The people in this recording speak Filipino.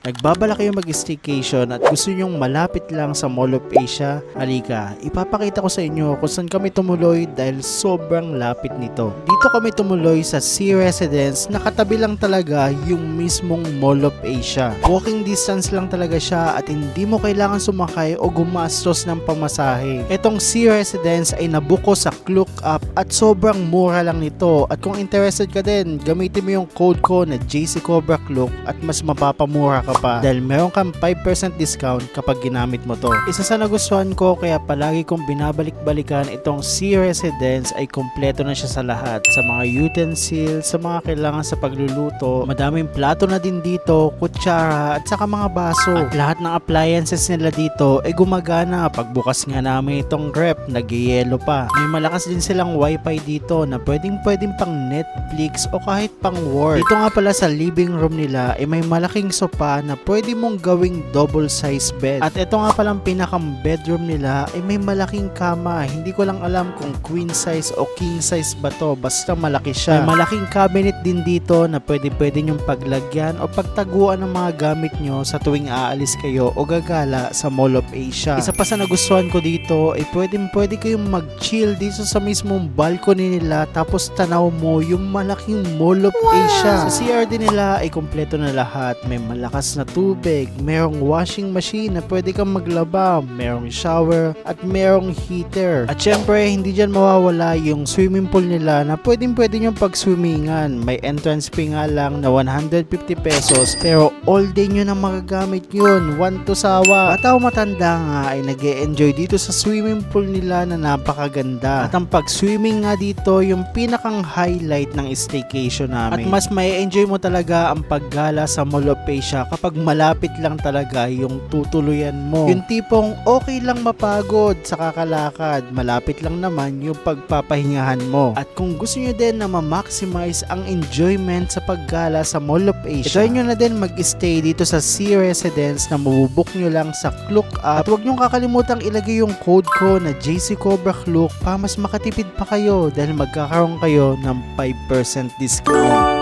Nagbabala kayo mag-staycation at gusto nyong malapit lang sa Mall of Asia? Halika, ipapakita ko sa inyo kung saan kami tumuloy dahil sobrang lapit nito. Dito kami tumuloy sa Sea Residence, nakatabi lang talaga yung mismong Mall of Asia. Walking distance lang talaga siya at hindi mo kailangan sumakay o gumastos ng pamasahe. Etong Sea Residence ay nabuko sa Klook app at sobrang mura lang nito. At kung interested ka din, gamitin mo yung code ko na JCCobraClook at mas mapapamura ka pa dahil meron kang 5% discount kapag ginamit mo to. Isa sa nagustuhan ko kaya palagi kong binabalik-balikan itong Sea Residence ay kompleto na siya sa lahat. Sa mga utensils, sa mga kailangan sa pagluluto, madaming plato na din dito, kutsara at saka mga baso. At lahat ng appliances nila dito ay gumagana. Pagbukas nga namin itong rep, nag-yelo pa. May malakas din silang wifi dito na pwedeng pang Netflix o kahit pang work. Dito nga pala sa living room nila ay may malaking sofa na pwede mong gawing double size bed. At ito nga palang pinakang bedroom nila ay may malaking kama. Hindi ko lang alam kung queen size o king size ba to, basta malaki siya. May malaking cabinet din dito na pwede nyong paglagyan o pagtaguan ng mga gamit nyo sa tuwing aalis kayo o gagala sa Mall of Asia. Isa pa sa nagustuhan ko dito ay pwede kayong mag-chill dito sa mismong balcony nila tapos tanaw mo yung malaking Mall of Asia. Sa CRD nila ay kompleto na lahat. May malakas na tubig, merong washing machine na pwede kang maglaba, merong shower at merong heater. At syempre hindi dyan mawawala yung swimming pool nila na pwede nyong pag-swimmingan. May entrance fee nga lang na 150 pesos pero all day nyo na magagamit yun. One to sawa. At ako matanda nga ay nag-e-enjoy dito sa swimming pool nila na napakaganda. At ang pag-swimming nga dito yung pinakang highlight ng staycation namin. At mas may enjoy mo talaga ang paggala sa Mall of Asia kapag malapit lang talaga yung tutuluyan mo. Yung tipong okay lang mapagod sa kakalakad, malapit lang naman yung pagpapahingahan mo. At kung gusto nyo din na ma-maximize ang enjoyment sa paggala sa Mall of Asia, try nyo na din mag-stay dito sa Sea Residence na mabubook nyo lang sa Klook app. At huwag nyo kakalimutang ilagay yung code ko na JCCobraClook para mas makatipid pa kayo dahil magkakaroon kayo ng 5% discount.